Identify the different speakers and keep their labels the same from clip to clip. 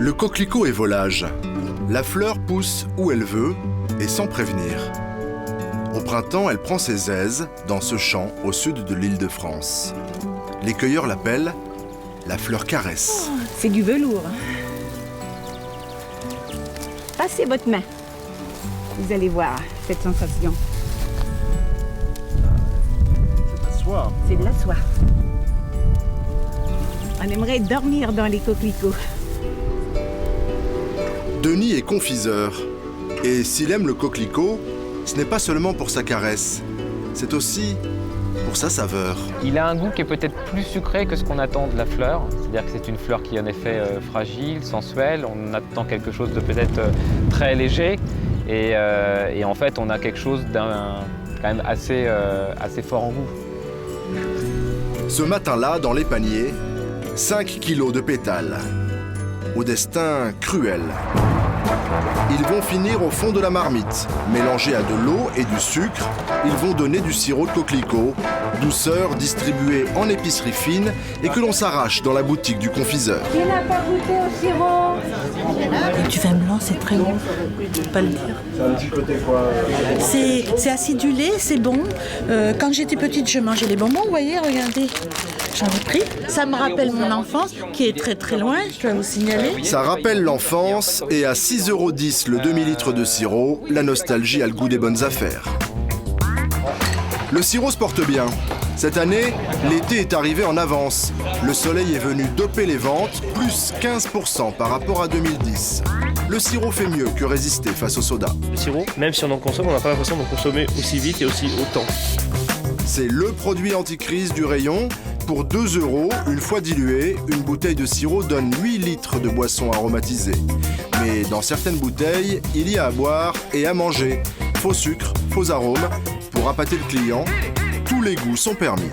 Speaker 1: Le coquelicot est volage. La fleur pousse où elle veut et sans prévenir. Au printemps, elle prend ses aises dans ce champ au sud de l'Île-de-France. Les cueilleurs l'appellent la fleur caresse.
Speaker 2: Oh, c'est du velours. Passez votre main. Vous allez voir cette sensation.
Speaker 3: C'est de la soie.
Speaker 2: C'est de la soie. On aimerait dormir dans les coquelicots.
Speaker 1: Denis est confiseur. Et s'il aime le coquelicot, ce n'est pas seulement pour sa caresse, c'est aussi pour sa saveur.
Speaker 4: Il a un goût qui est peut-être plus sucré que ce qu'on attend de la fleur. C'est-à-dire que c'est une fleur qui est en effet fragile, sensuelle. On attend quelque chose de peut-être très léger. Et en fait, on a quelque chose quand même assez fort en goût.
Speaker 1: Ce matin-là, dans les paniers, 5 kilos de pétales. Au destin cruel. Ils vont finir au fond de la marmite. Mélangés à de l'eau et du sucre, ils vont donner du sirop de coquelicot, douceur distribuée en épicerie fine et que l'on s'arrache dans la boutique du confiseur.
Speaker 2: Qui n'a pas goûté au sirop?
Speaker 5: Du vin blanc, c'est très bon, je peux pas le dire.
Speaker 3: C'est un petit côté quoi
Speaker 5: C'est acidulé, c'est bon. Quand j'étais petite, je mangeais les bonbons, vous voyez, regardez. J'en ai pris. Ça me rappelle mon enfance, qui est très très loin, je dois vous signaler.
Speaker 1: Ça rappelle l'enfance et à 6,10 € le demi-litre de sirop, la nostalgie a le goût des bonnes affaires. Le sirop se porte bien. Cette année, l'été est arrivé en avance. Le soleil est venu doper les ventes, plus 15% par rapport à 2010. Le sirop fait mieux que résister face au soda.
Speaker 6: Le sirop, même si on en consomme, on n'a pas l'impression d'en consommer aussi vite et aussi autant.
Speaker 1: C'est le produit anti-crise du rayon. Pour 2 €, une fois dilué, une bouteille de sirop donne 8 litres de boisson aromatisée. Mais dans certaines bouteilles, il y a à boire et à manger. Faux sucre, faux arômes. Pour appâter le client, tous les goûts sont permis.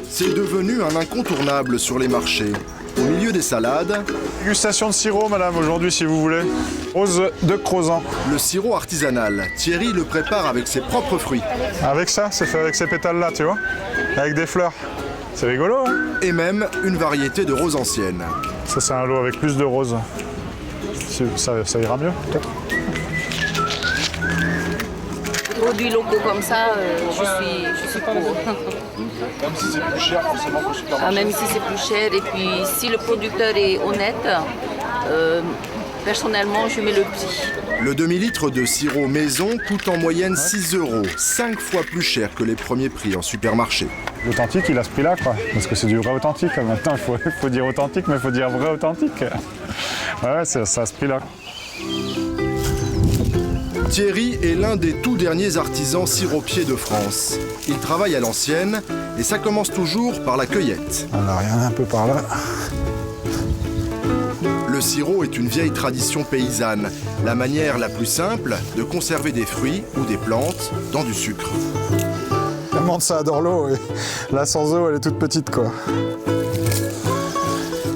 Speaker 1: C'est devenu un incontournable sur les marchés. Au milieu des salades,
Speaker 3: Dégustation de sirop, madame, aujourd'hui, si vous voulez. Rose de Crozan.
Speaker 1: le sirop artisanal. Thierry le prépare avec ses propres fruits.
Speaker 3: Avec ça, c'est fait avec ces pétales-là, tu vois. Avec des fleurs. C'est rigolo, hein.
Speaker 1: Et même une variété de roses anciennes.
Speaker 3: Ça, c'est un lot avec plus de roses. Ça ira mieux, peut-être.
Speaker 7: Produits locaux comme ça, je suis pour.
Speaker 3: Même si c'est plus cher, forcément, qu'au supermarché.
Speaker 7: Même si c'est plus cher, et puis si le producteur est honnête, personnellement, je mets le prix.
Speaker 1: Le demi-litre de sirop maison coûte en moyenne 6 €, 5 fois plus cher que les premiers prix en supermarché.
Speaker 3: L'authentique, il a ce prix-là, quoi. Parce que c'est du vrai authentique. Maintenant, il faut dire authentique, mais il faut dire vrai authentique. Ouais, c'est à ce prix-là.
Speaker 1: Thierry est l'un des tout derniers artisans siropiers de France. Il travaille à l'ancienne et ça commence toujours par la cueillette.
Speaker 3: Alors, il y en a un peu par là.
Speaker 1: Le sirop est une vieille tradition paysanne, la manière la plus simple de conserver des fruits ou des plantes dans du sucre.
Speaker 3: La menthe, ça adore l'eau. Et là, sans eau, elle est toute petite, quoi.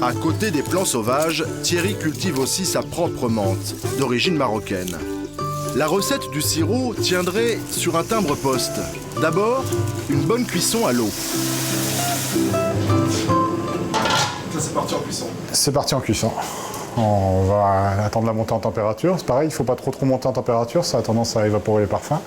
Speaker 1: À côté des plants sauvages, Thierry cultive aussi sa propre menthe, d'origine marocaine. La recette du sirop tiendrait sur un timbre-poste. D'abord, une bonne cuisson à l'eau. Ça, c'est parti en cuisson.
Speaker 3: C'est parti en cuisson. On va attendre la montée en température. C'est pareil, il ne faut pas trop monter en température, ça a tendance à évaporer les parfums.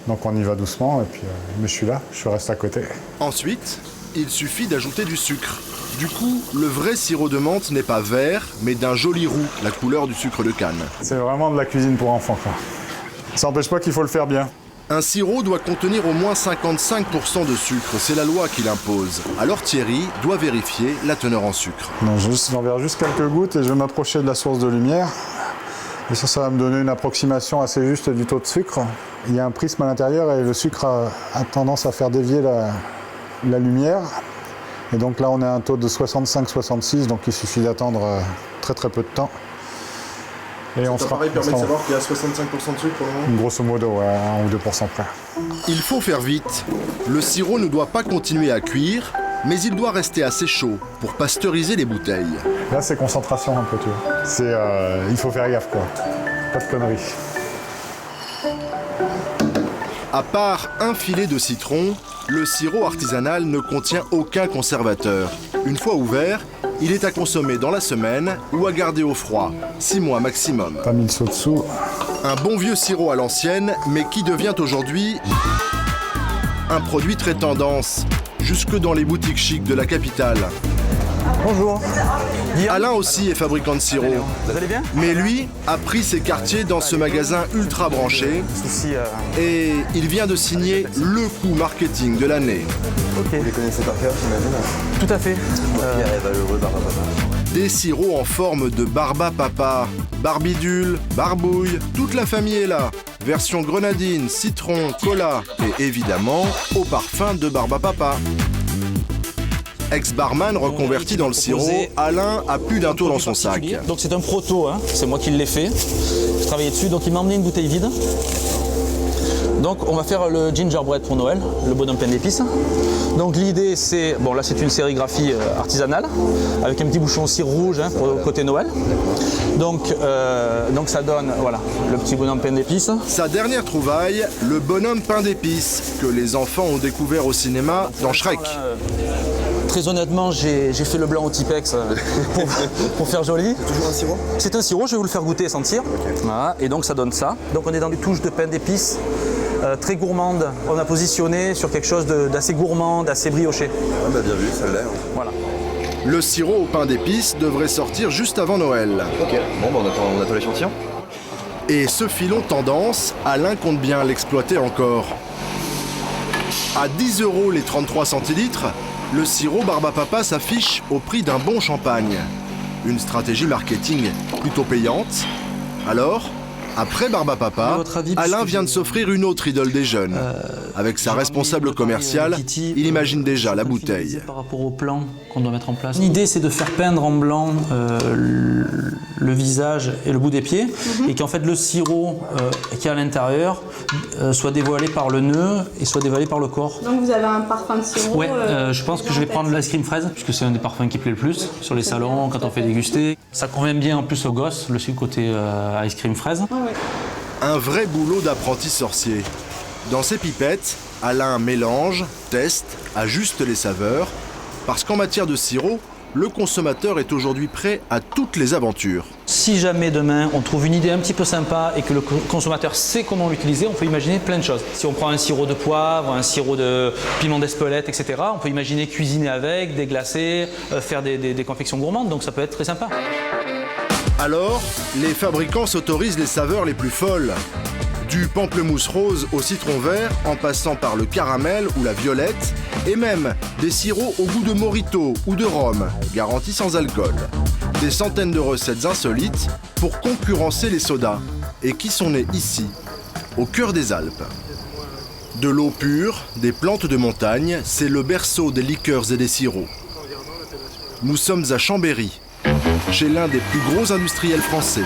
Speaker 3: Donc on y va doucement, et puis mais je suis là, je reste à côté.
Speaker 1: Ensuite, il suffit d'ajouter du sucre. Du coup, le vrai sirop de menthe n'est pas vert, mais d'un joli roux, la couleur du sucre de canne.
Speaker 3: C'est vraiment de la cuisine pour enfants, quoi. Ça n'empêche pas qu'il faut le faire bien.
Speaker 1: Un sirop doit contenir au moins 55% de sucre, c'est la loi qui l'impose. Alors Thierry doit vérifier la teneur en sucre.
Speaker 3: Donc j'en verrai juste quelques gouttes et je vais m'approcher de la source de lumière. Et ça va me donner une approximation assez juste du taux de sucre. Il y a un prisme à l'intérieur et le sucre a tendance à faire dévier la lumière. Et donc là on est à un taux de 65-66, donc il suffit d'attendre très très peu de temps. Et
Speaker 1: Cet appareil permet de savoir qu'il y a 65% de sucre pour le moment.
Speaker 3: Grosso modo, ouais, 1 ou 2% près.
Speaker 1: Il faut faire vite. Le sirop ne doit pas continuer à cuire, mais il doit rester assez chaud pour pasteuriser les bouteilles.
Speaker 3: Là c'est concentration un peu, tu vois. Il faut faire gaffe, quoi. Pas de conneries.
Speaker 1: À part un filet de citron, Le sirop artisanal ne contient aucun conservateur. Une fois ouvert, il est à consommer dans la semaine ou à garder au froid, 6 mois maximum.
Speaker 3: Pas mis le saut dessous.
Speaker 1: Un bon vieux sirop à l'ancienne, mais qui devient aujourd'hui un produit très tendance, jusque dans les boutiques chics de la capitale.
Speaker 8: Bonjour.
Speaker 1: Alain aussi est fabricant de sirop.
Speaker 8: Vous allez bien?
Speaker 1: Mais lui a pris ses quartiers dans ce magasin ultra branché et il vient de signer le coup marketing de l'année.
Speaker 8: Ok. Vous les connaissez par cœur, j'imagine? Tout à fait.
Speaker 1: Des sirops en forme de Barba Papa, Barbidule, Barbouille, toute la famille est là. Version grenadine, citron, cola et évidemment au parfum de Barba Papa. Ex-barman reconverti dans le sirop, Alain a plus d'un tour dans son sac.
Speaker 9: Donc c'est un proto, hein. C'est moi qui l'ai fait. Je travaillais dessus, donc il m'a emmené une bouteille vide. Donc on va faire le gingerbread pour Noël, le bonhomme plein d'épices. Donc l'idée c'est, bon là c'est une sérigraphie artisanale, avec un petit bouchon cire rouge hein, pour côté Noël. Donc ça donne, voilà, le petit bonhomme plein d'épices.
Speaker 1: Sa dernière trouvaille, le bonhomme pain d'épices, que les enfants ont découvert au cinéma dans Shrek.
Speaker 9: Très honnêtement, j'ai fait le blanc au Tipex pour faire joli.
Speaker 8: C'est toujours un sirop?
Speaker 9: C'est un sirop, je vais vous le faire goûter et sentir. Okay. Voilà, et donc ça donne ça. Donc on est dans des touches de pain d'épices très gourmandes. On a positionné sur quelque chose d'assez gourmand, d'assez brioché.
Speaker 8: Ah bah bien vu, ça a l'air.
Speaker 9: Voilà.
Speaker 1: Le sirop au pain d'épices devrait sortir juste avant Noël.
Speaker 8: Ok, bon bah on attend l'échantillon.
Speaker 1: Et ce filon tendance, Alain compte bien l'exploiter encore. À 10 € les 33 centilitres, le sirop Barba Papa s'affiche au prix d'un bon champagne. Une stratégie marketing plutôt payante. Alors, après Barba Papa, Alain vient de s'offrir une autre idole des jeunes. Avec sa responsable commerciale, il imagine déjà la bouteille.
Speaker 9: Par rapport au plan qu'on doit mettre en place. L'idée c'est de faire peindre en blanc le visage et le bout des pieds et qu'en fait le sirop qui est à l'intérieur soit dévoilé par le nœud et soit dévoilé par le corps.
Speaker 2: Donc vous avez un parfum de sirop?
Speaker 9: Ouais, je pense que je vais prendre l'ice cream fraise puisque c'est un des parfums qui plaît le plus sur les salons quand on fait déguster. Ça convient bien en plus aux gosses, le côté ice cream fraise.
Speaker 1: Un vrai boulot d'apprenti sorcier. Dans ses pipettes, Alain mélange, teste, ajuste les saveurs, parce qu'en matière de sirop, le consommateur est aujourd'hui prêt à toutes les aventures.
Speaker 9: Si jamais demain on trouve une idée un petit peu sympa et que le consommateur sait comment l'utiliser, on peut imaginer plein de choses. Si on prend un sirop de poivre, un sirop de piment d'Espelette, etc., on peut imaginer cuisiner avec, déglacer, faire des confections gourmandes, donc ça peut être très sympa.
Speaker 1: Alors, les fabricants s'autorisent les saveurs les plus folles. Du pamplemousse rose au citron vert, en passant par le caramel ou la violette, et même des sirops au goût de mojito ou de rhum, garantis sans alcool. Des centaines de recettes insolites pour concurrencer les sodas, et qui sont nées ici, au cœur des Alpes. De l'eau pure, des plantes de montagne, c'est le berceau des liqueurs et des sirops. Nous sommes à Chambéry, chez l'un des plus gros industriels français.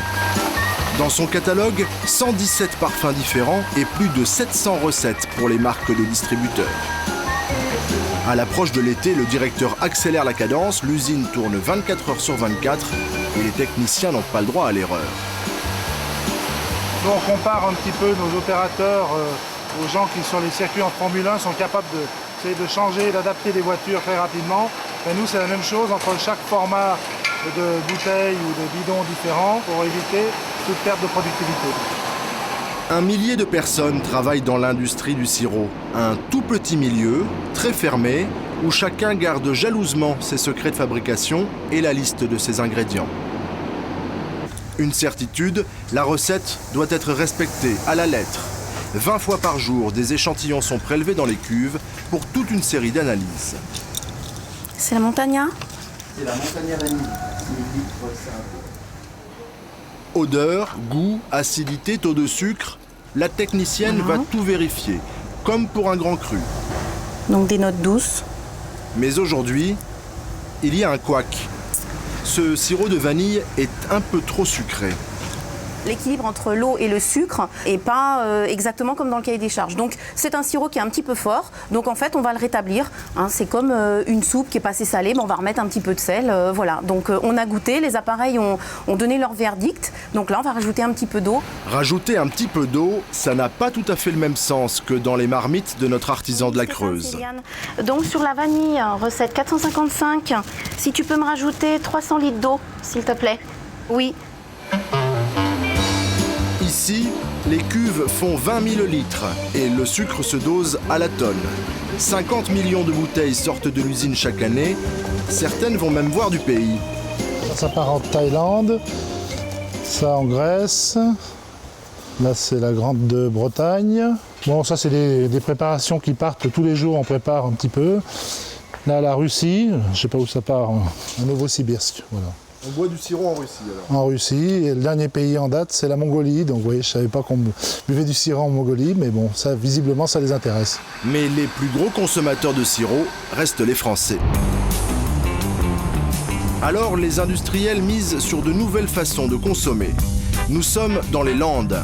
Speaker 1: Dans son catalogue, 117 parfums différents et plus de 700 recettes pour les marques de distributeurs. À l'approche de l'été, le directeur accélère la cadence, l'usine tourne 24 heures sur 24 et les techniciens n'ont pas le droit à l'erreur.
Speaker 10: Nous, on compare un petit peu nos opérateurs aux gens qui, sur les circuits en Formule 1, sont capables de changer, d'adapter les voitures très rapidement. Et nous, c'est la même chose entre chaque format de bouteilles ou de bidons différents pour éviter toute perte de productivité.
Speaker 1: Un millier de personnes travaillent dans l'industrie du sirop. Un tout petit milieu, très fermé, où chacun garde jalousement ses secrets de fabrication et la liste de ses ingrédients. Une certitude, la recette doit être respectée à la lettre. 20 fois par jour, des échantillons sont prélevés dans les cuves pour toute une série d'analyses.
Speaker 11: C'est la Montagna?
Speaker 8: C'est la Montagna vanille.
Speaker 1: Odeur, goût, acidité, taux de sucre, la technicienne va tout vérifier, comme pour un grand cru.
Speaker 11: Donc des notes douces.
Speaker 1: Mais aujourd'hui, il y a un couac. Ce sirop de vanille est un peu trop sucré.
Speaker 11: l'équilibre entre l'eau et le sucre et pas exactement comme dans le cahier des charges. Donc c'est un sirop qui est un petit peu fort, donc en fait on va le rétablir. Hein, c'est comme une soupe qui est passée salée, mais on va remettre un petit peu de sel. Voilà, donc on a goûté, les appareils ont donné leur verdict, donc là on va rajouter un petit peu d'eau.
Speaker 1: Rajouter un petit peu d'eau, ça n'a pas tout à fait le même sens que dans les marmites de notre artisan de la Creuse.
Speaker 11: Donc sur la vanille, recette 455, si tu peux me rajouter 300 litres d'eau, s'il te plaît. Oui.
Speaker 1: Ici, les cuves font 20 000 litres et le sucre se dose à la tonne. 50 millions de bouteilles sortent de l'usine chaque année, certaines vont même voir du pays.
Speaker 10: Ça part en Thaïlande, ça en Grèce, là c'est la Grande de Bretagne. Bon, ça c'est des préparations qui partent tous les jours, on prépare un petit peu. Là la Russie, je ne sais pas où ça part, en Novosibirsk, voilà.
Speaker 1: On boit du sirop en Russie alors.
Speaker 10: En Russie, et le dernier pays en date c'est la Mongolie, donc vous voyez, je ne savais pas qu'on buvait du sirop en Mongolie, mais bon, ça visiblement ça les intéresse.
Speaker 1: Mais les plus gros consommateurs de sirop restent les Français. Alors les industriels misent sur de nouvelles façons de consommer. Nous sommes dans les Landes.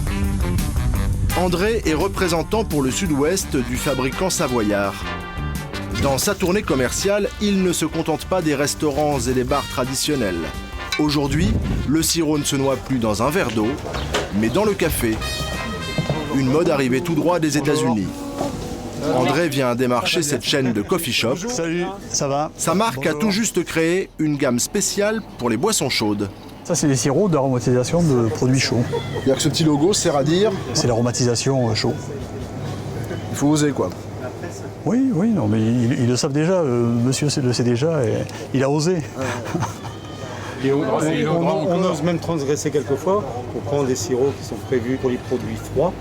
Speaker 1: André est représentant pour le sud-ouest du fabricant savoyard. Dans sa tournée commerciale, il ne se contente pas des restaurants et des bars traditionnels. Aujourd'hui, le sirop ne se noie plus dans un verre d'eau, mais dans le café. Une mode arrivée tout droit des États-Unis. André vient démarcher cette chaîne de coffee shop.
Speaker 12: Salut, ça va?
Speaker 1: Sa marque a tout juste créé une gamme spéciale pour les boissons chaudes.
Speaker 12: Ça, c'est des sirops d'aromatisation de produits chauds.
Speaker 1: C'est-à-dire que ce petit logo sert à dire...
Speaker 12: C'est l'aromatisation chaud.
Speaker 1: Il faut oser, quoi.
Speaker 12: Oui, non, mais ils le savent déjà, monsieur le sait déjà, et il a osé.
Speaker 13: On ose même transgresser quelquefois pour prendre des sirops qui sont prévus pour les produits froids.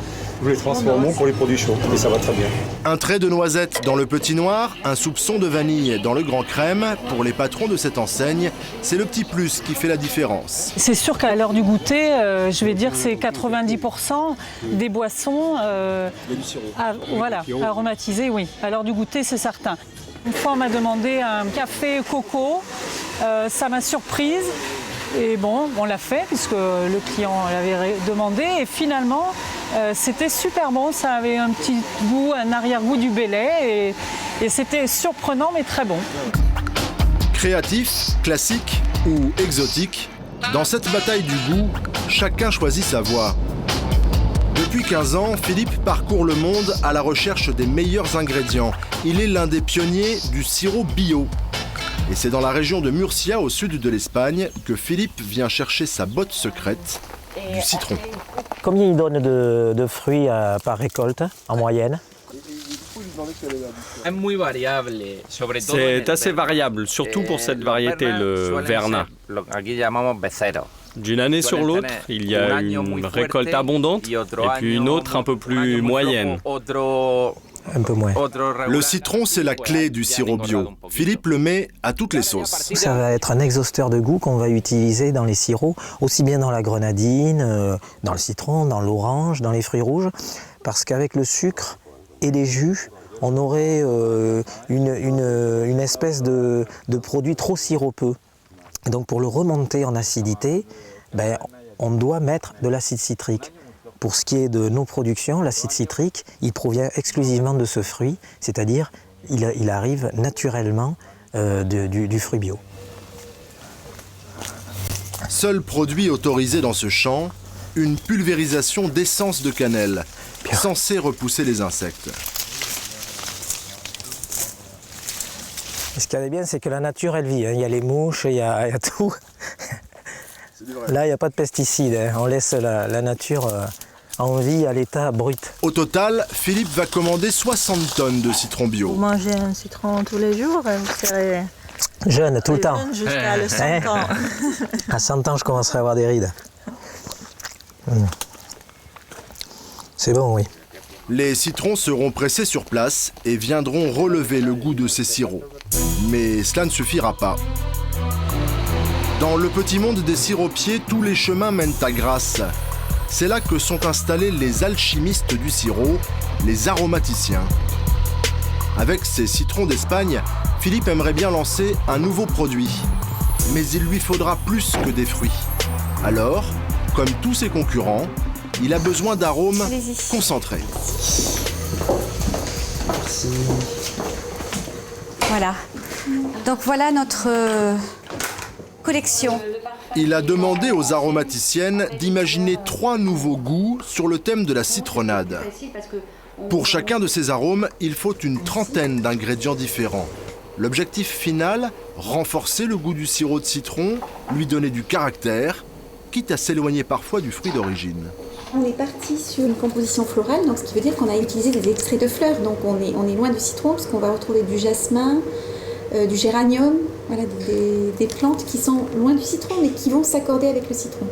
Speaker 13: Nous les transformons pour les produits chauds et ça va très bien.
Speaker 1: Un trait de noisette dans le petit noir, un soupçon de vanille dans le grand crème. Pour les patrons de cette enseigne, c'est le petit plus qui fait la différence.
Speaker 14: C'est sûr qu'à l'heure du goûter, je vais dire c'est 90% des boissons aromatisées, oui. À l'heure du goûter, c'est certain. Une fois, on m'a demandé un café coco. Ça m'a surprise. Et bon, on l'a fait puisque le client l'avait demandé. Et finalement, c'était super bon. Ça avait un petit goût, un arrière-goût du Belay. Et c'était surprenant mais très bon.
Speaker 1: Créatif, classique ou exotique, dans cette bataille du goût, chacun choisit sa voie. Depuis 15 ans, Philippe parcourt le monde à la recherche des meilleurs ingrédients. Il est l'un des pionniers du sirop bio. Et c'est dans la région de Murcia, au sud de l'Espagne, que Philippe vient chercher sa botte secrète, du citron.
Speaker 15: Combien il donne de fruits par récolte, en moyenne?
Speaker 16: C'est assez variable, surtout pour cette variété, le Verna. D'une année sur l'autre, il y a une récolte abondante et puis une autre un peu plus moyenne.
Speaker 15: Un peu moins.
Speaker 1: Le citron, c'est la clé du sirop bio. Philippe le met à toutes les sauces.
Speaker 15: Ça va être un exhausteur de goût qu'on va utiliser dans les sirops, aussi bien dans la grenadine, dans le citron, dans l'orange, dans les fruits rouges, parce qu'avec le sucre et les jus, on aurait une espèce de produit trop sirupeux. Et donc pour le remonter en acidité, on doit mettre de l'acide citrique. Pour ce qui est de nos productions, l'acide citrique, il provient exclusivement de ce fruit, c'est-à-dire il arrive naturellement du fruit bio.
Speaker 1: Seul produit autorisé dans ce champ, une pulvérisation d'essence de cannelle, censée repousser les insectes.
Speaker 15: Ce qu'il y a de bien, c'est que la nature, elle vit. Il y a les mouches, il y a tout. Là, il n'y a pas de pesticides. On laisse la nature en vie à l'état brut.
Speaker 1: Au total, Philippe va commander 60 tonnes de citron bio.
Speaker 5: Vous mangez un citron tous les jours, vous serez
Speaker 15: jeune tout le temps.
Speaker 5: Jusqu'à le 100 ans.
Speaker 15: À 100 ans, je commencerai à avoir des rides. C'est bon, oui.
Speaker 1: Les citrons seront pressés sur place et viendront relever le goût de ces sirops. Mais cela ne suffira pas. Dans le petit monde des siropiers, tous les chemins mènent à Grasse. C'est là que sont installés les alchimistes du sirop, les aromaticiens. Avec ces citrons d'Espagne, Philippe aimerait bien lancer un nouveau produit. Mais il lui faudra plus que des fruits. Alors, Comme tous ses concurrents, il a besoin d'arômes concentrés.
Speaker 17: Merci. Voilà. Donc voilà notre collection.
Speaker 1: Il a demandé aux aromaticiennes d'imaginer 3 nouveaux goûts sur le thème de la citronnade. Pour chacun de ces arômes, il faut une 30aine d'ingrédients différents. L'objectif final, renforcer le goût du sirop de citron, lui donner du caractère, quitte à s'éloigner parfois du fruit d'origine.
Speaker 18: On est parti sur une composition florale, donc ce qui veut dire qu'on a utilisé des extraits de fleurs. Donc on est loin du citron, parce qu'on va retrouver du jasmin, du géranium, voilà, des plantes qui sont loin du citron, mais qui vont s'accorder avec le citron.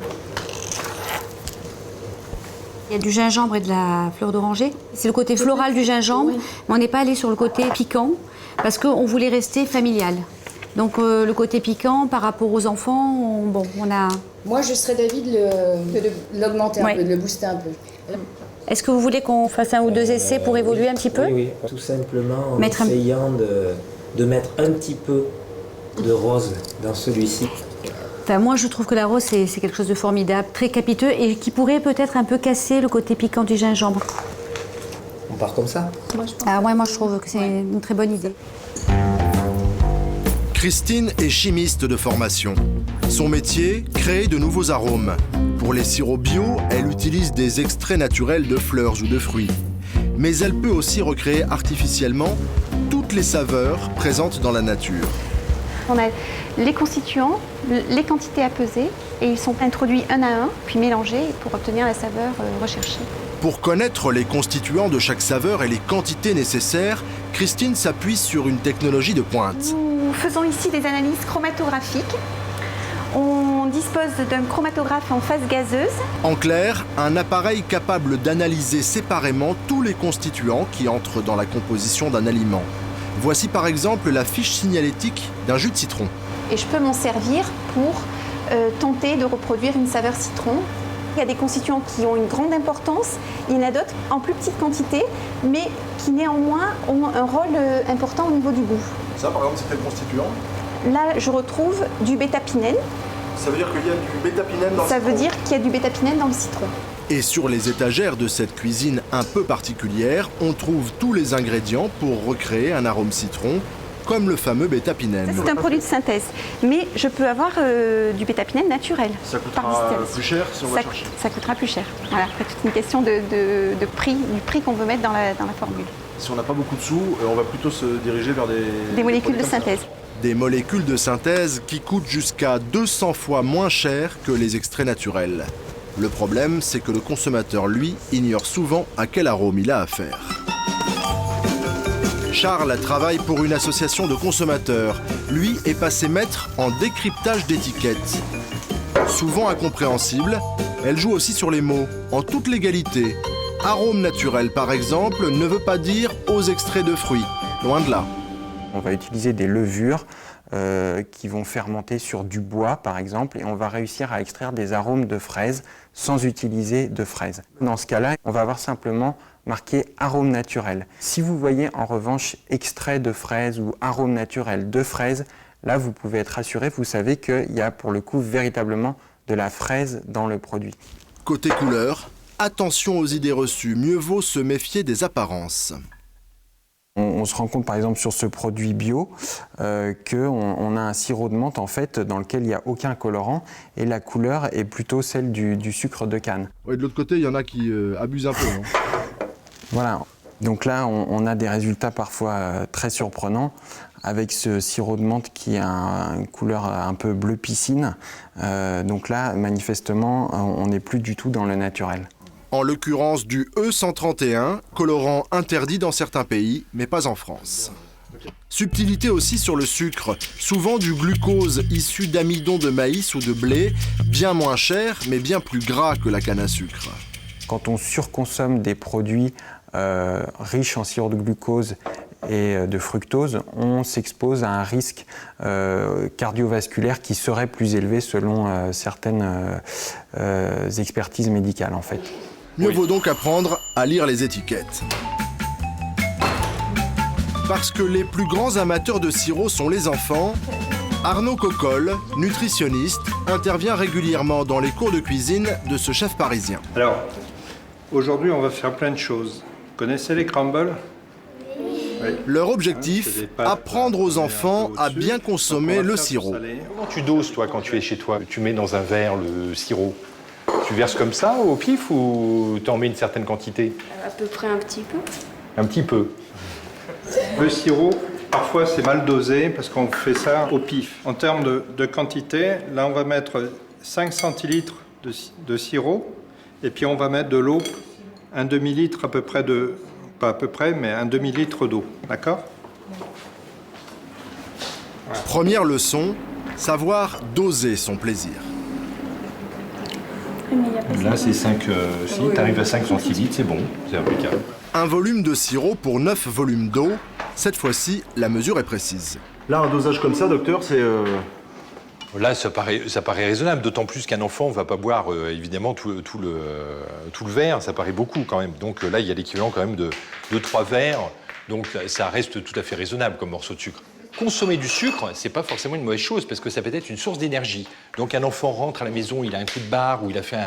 Speaker 17: Il y a du gingembre et de la fleur d'oranger. C'est le côté floral du gingembre, mais on n'est pas allé sur le côté piquant, parce qu'on voulait rester familial. Donc le côté piquant, par rapport aux enfants, on a...
Speaker 19: Moi, je serais d'avis de l'augmenter un peu, de le booster un peu.
Speaker 17: Est-ce que vous voulez qu'on fasse 1 ou 2 essais pour évoluer un petit peu?
Speaker 15: Oui, tout simplement en essayant de mettre un petit peu de rose dans celui-ci.
Speaker 17: Enfin, moi, je trouve que la rose, c'est quelque chose de formidable, très capiteux et qui pourrait peut-être un peu casser le côté piquant du gingembre.
Speaker 15: On part comme ça?
Speaker 17: Moi, je trouve que c'est une très bonne idée.
Speaker 1: Christine est chimiste de formation. Son métier, créer de nouveaux arômes. Pour les sirops bio, elle utilise des extraits naturels de fleurs ou de fruits. Mais elle peut aussi recréer artificiellement toutes les saveurs présentes dans la nature.
Speaker 18: On a les constituants, les quantités à peser, et ils sont introduits un à un, puis mélangés pour obtenir la saveur recherchée.
Speaker 1: Pour connaître les constituants de chaque saveur et les quantités nécessaires, Christine s'appuie sur une technologie de pointe.
Speaker 18: Nous faisons ici des analyses chromatographiques. On dispose d'un chromatographe en phase gazeuse.
Speaker 1: En clair, un appareil capable d'analyser séparément tous les constituants qui entrent dans la composition d'un aliment. Voici par exemple la fiche signalétique d'un jus de citron.
Speaker 18: Et je peux m'en servir pour tenter de reproduire une saveur citron. Il y a des constituants qui ont une grande importance, il y en a d'autres en plus petite quantité, mais qui néanmoins ont un rôle important au niveau du goût.
Speaker 1: Ça, par exemple, c'est quel constituant?
Speaker 18: Là, je retrouve du bêta-pinène.
Speaker 1: Ça veut dire qu'il y a du bêta-pinène dans le citron?
Speaker 18: Ça veut dire qu'il y a du bêta-pinène dans le citron.
Speaker 1: Et sur les étagères de cette cuisine un peu particulière, on trouve tous les ingrédients pour recréer un arôme citron, comme le fameux bêta-pinène.
Speaker 18: C'est un produit de synthèse, mais je peux avoir du bêta-pinène naturel.
Speaker 1: Ça coûtera plus cher si on va chercher. Ça
Speaker 18: coûtera plus cher. Voilà, c'est toute une question de prix, du prix qu'on veut mettre dans la formule.
Speaker 1: Si on n'a pas beaucoup de sous, on va plutôt se diriger vers
Speaker 18: des molécules de synthèse.
Speaker 1: Des molécules de synthèse qui coûtent jusqu'à 200 fois moins cher que les extraits naturels. Le problème, c'est que le consommateur, lui, ignore souvent à quel arôme il a affaire. Charles travaille pour une association de consommateurs. Lui est passé maître en décryptage d'étiquettes. Souvent incompréhensible, elle joue aussi sur les mots, en toute légalité. Arôme naturel, par exemple, ne veut pas dire aux extraits de fruits. Loin de là.
Speaker 20: On va utiliser des levures qui vont fermenter sur du bois, par exemple, et on va réussir à extraire des arômes de fraises sans utiliser de fraises. Dans ce cas-là, on va avoir simplement marqué arôme naturel. Si vous voyez en revanche extrait de fraises ou arôme naturel de fraises, là vous pouvez être rassuré, vous savez qu'il y a pour le coup véritablement de la fraise dans le produit.
Speaker 1: Côté couleur, attention aux idées reçues, mieux vaut se méfier des apparences.
Speaker 20: On se rend compte par exemple sur ce produit bio qu'on a un sirop de menthe en fait dans lequel il n'y a aucun colorant et la couleur est plutôt celle du sucre de canne.
Speaker 1: Ouais, de l'autre côté, il y en a qui abusent un peu. Non ?
Speaker 20: Voilà, donc là on a des résultats parfois très surprenants avec ce sirop de menthe qui a une couleur un peu bleu piscine. Donc là manifestement on n'est plus du tout dans le naturel.
Speaker 1: En l'occurrence du E131, colorant interdit dans certains pays, mais pas en France. Subtilité aussi sur le sucre, souvent du glucose issu d'amidon de maïs ou de blé, bien moins cher, mais bien plus gras que la canne à sucre.
Speaker 20: Quand on surconsomme des produits riches en sirop de glucose et de fructose, on s'expose à un risque cardiovasculaire qui serait plus élevé selon certaines expertises médicales en fait.
Speaker 1: Mieux vaut donc apprendre à lire les étiquettes. Parce que les plus grands amateurs de sirop sont les enfants, Arnaud Cocolle, nutritionniste, intervient régulièrement dans les cours de cuisine de ce chef parisien.
Speaker 21: Alors, aujourd'hui, on va faire plein de choses. Vous connaissez les crumbles? Oui.
Speaker 1: Leur objectif, apprendre aux enfants à bien consommer le sirop.
Speaker 22: Comment tu doses, toi, quand tu es chez toi? Tu mets dans un verre le sirop. Tu verses comme ça, au pif, ou tu en mets une certaine quantité?
Speaker 18: À peu près un petit peu.
Speaker 22: Un petit peu.
Speaker 21: Le sirop, parfois, c'est mal dosé parce qu'on fait ça au pif. En termes de quantité, là, on va mettre 5 centilitres de sirop et puis on va mettre de l'eau, un demi-litre à peu près pas à peu près, mais un demi-litre d'eau. D'accord?
Speaker 1: Voilà. Première leçon, savoir doser son plaisir.
Speaker 22: Là, c'est 5... si tu arrives à 5 centilitres, c'est bon, c'est impeccable.
Speaker 1: Un volume de sirop pour 9 volumes d'eau. Cette fois-ci, la mesure est précise.
Speaker 22: Là, un dosage comme ça, docteur, c'est... Là, ça paraît raisonnable, d'autant plus qu'un enfant ne va pas boire, évidemment, tout le verre. Ça paraît beaucoup, quand même. Donc là, il y a l'équivalent, quand même, de 3 verres. Donc ça reste tout à fait raisonnable comme morceau de sucre. Consommer du sucre, c'est pas forcément une mauvaise chose parce que ça peut être une source d'énergie. Donc un enfant rentre à la maison, il a un coup de barre ou il a fait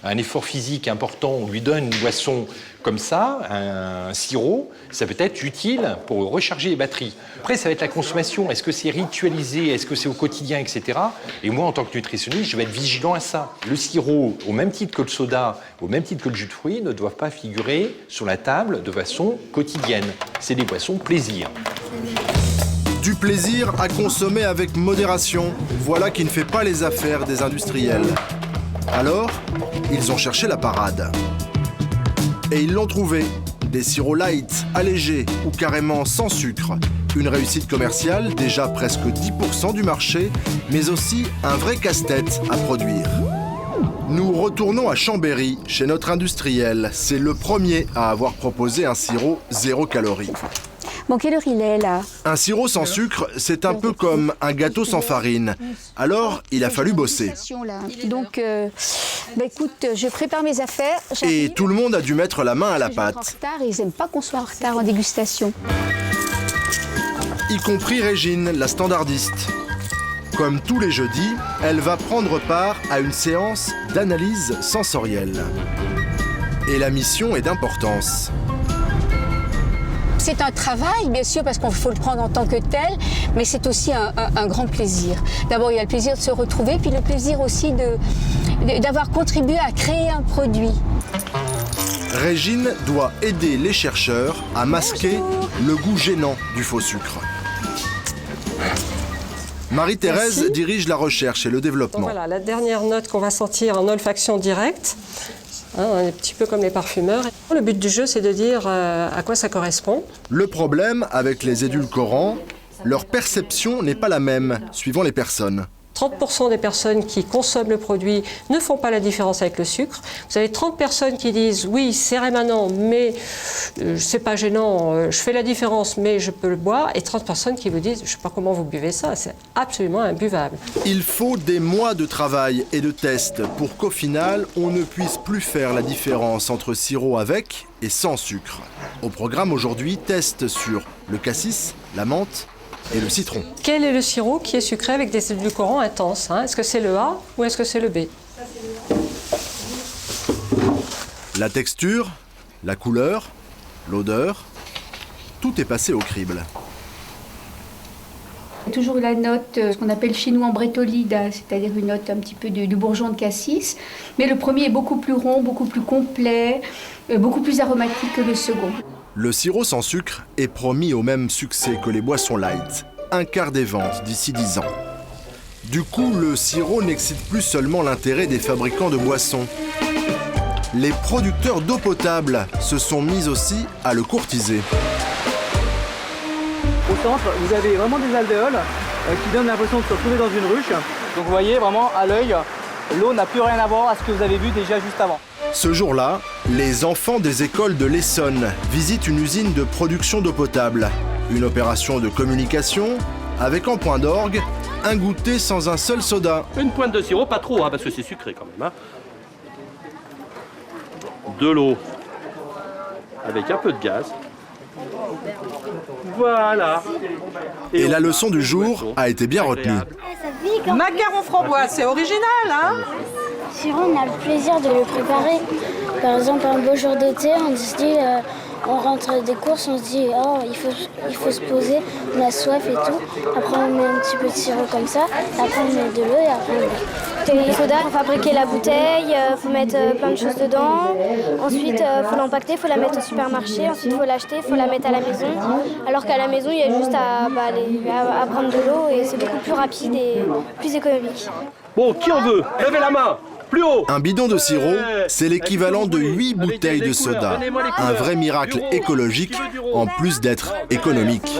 Speaker 22: un effort physique important, on lui donne une boisson comme ça, un sirop, ça peut être utile pour recharger les batteries. Après, ça va être la consommation. Est-ce que c'est ritualisé? Est-ce que c'est au quotidien, etc. Et moi, en tant que nutritionniste, je vais être vigilant à ça. Le sirop, au même titre que le soda, au même titre que le jus de fruits, ne doivent pas figurer sur la table de façon quotidienne. C'est des boissons plaisir.
Speaker 1: Du plaisir à consommer avec modération, voilà qui ne fait pas les affaires des industriels. Alors, ils ont cherché la parade. Et ils l'ont trouvé. Des sirops light, allégés ou carrément sans sucre. Une réussite commerciale, déjà presque 10% du marché, mais aussi un vrai casse-tête à produire. Nous retournons à Chambéry, chez notre industriel. C'est le premier à avoir proposé un sirop 0 calories.
Speaker 23: Bon, quelle heure il est, là?
Speaker 1: Un sirop sans sucre, c'est un peu comme un gâteau sans farine. Alors, il a fallu bosser.
Speaker 23: Donc, écoute, je prépare mes affaires.
Speaker 1: Et tout le monde a dû mettre la main à la pâte.
Speaker 23: En retard, et ils n'aiment pas qu'on soit en retard en dégustation.
Speaker 1: Y compris Régine, la standardiste. Comme tous les jeudis, elle va prendre part à une séance d'analyse sensorielle. Et la mission est d'importance.
Speaker 23: C'est un travail, bien sûr, parce qu'il faut le prendre en tant que tel, mais c'est aussi un grand plaisir. D'abord, il y a le plaisir de se retrouver, puis le plaisir aussi d'avoir contribué à créer un produit.
Speaker 1: Régine doit aider les chercheurs à masquer le goût gênant du faux sucre. Marie-Thérèse dirige la recherche et le développement.
Speaker 24: Voilà, la dernière note qu'on va sentir en olfaction directe. Un petit peu comme les parfumeurs. Le but du jeu, c'est de dire à quoi ça correspond.
Speaker 1: Le problème avec les édulcorants, leur perception n'est pas la même, suivant les personnes.
Speaker 24: 30% des personnes qui consomment le produit ne font pas la différence avec le sucre. Vous avez 30 personnes qui disent « oui, c'est rémanent, mais c'est pas gênant, je fais la différence, mais je peux le boire ». Et 30 personnes qui vous disent « je sais pas comment vous buvez ça, c'est absolument imbuvable ».
Speaker 1: Il faut des mois de travail et de tests pour qu'au final, on ne puisse plus faire la différence entre sirop avec et sans sucre. Au programme aujourd'hui, test sur le cassis, la menthe et le citron.
Speaker 24: Quel est le sirop qui est sucré avec des édulcorants intenses, hein? Est-ce que c'est le A ou est-ce que c'est le B?
Speaker 1: La texture, la couleur, l'odeur, tout est passé au crible.
Speaker 18: Toujours la note, ce qu'on appelle chinois en brétolide, c'est-à-dire une note un petit peu du bourgeon de cassis. Mais le premier est beaucoup plus rond, beaucoup plus complet, beaucoup plus aromatique que le second.
Speaker 1: Le sirop sans sucre est promis au même succès que les boissons light, un quart des ventes d'ici 10 ans. Du coup, le sirop n'excite plus seulement l'intérêt des fabricants de boissons. Les producteurs d'eau potable se sont mis aussi à le courtiser.
Speaker 25: Au centre, vous avez vraiment des alvéoles qui donnent l'impression de se retrouver dans une ruche. Donc vous voyez vraiment à l'œil, l'eau n'a plus rien à voir à ce que vous avez vu déjà juste avant.
Speaker 1: Ce jour-là, les enfants des écoles de l'Essonne visitent une usine de production d'eau potable. Une opération de communication avec en point d'orgue un goûter sans un seul soda.
Speaker 6: Une pointe de sirop, pas trop, hein, parce que c'est sucré quand même. Hein. De l'eau avec un peu de gaz.
Speaker 2: Voilà.
Speaker 1: Et la leçon du jour a été bien retenue.
Speaker 14: Macaron framboise, c'est original, hein?
Speaker 3: Sinon, on a le plaisir de le préparer. Par exemple, un beau jour d'été, on se dit, on rentre des courses, on se dit, oh, il faut se poser, on a soif et tout. Après, on met un petit peu de sirop comme ça, après, on met de l'eau et après, on boit.
Speaker 4: Il faut fabriquer la bouteille, il faut mettre plein de choses dedans. Ensuite, il faut l'empacter, il faut la mettre au supermarché. Ensuite, il faut l'acheter, il faut la mettre à la maison. Alors qu'à la maison, il y a juste à prendre de l'eau et c'est beaucoup plus rapide et plus économique.
Speaker 2: Bon, qui en veut? Levez la main. Plus haut.
Speaker 1: Un bidon de sirop, c'est l'équivalent de 8 bouteilles de soda. Un vrai miracle écologique, en plus d'être économique.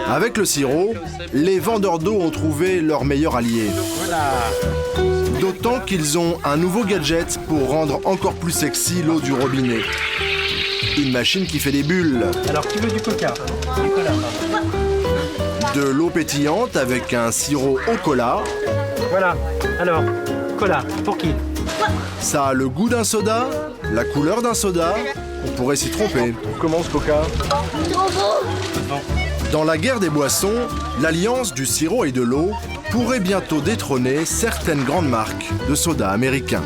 Speaker 1: Avec le sirop, les vendeurs d'eau ont trouvé leur meilleur allié. D'autant qu'ils ont un nouveau gadget pour rendre encore plus sexy l'eau du robinet. Une machine qui fait des bulles.
Speaker 2: Alors, qui veut du coca?
Speaker 1: De l'eau pétillante avec un sirop au cola.
Speaker 2: Voilà, alors, cola, pour qui?
Speaker 1: Ça a le goût d'un soda, la couleur d'un soda, on pourrait s'y tromper.
Speaker 2: On commence coca.
Speaker 1: Dans la guerre des boissons, l'alliance du sirop et de l'eau pourrait bientôt détrôner certaines grandes marques de soda américains.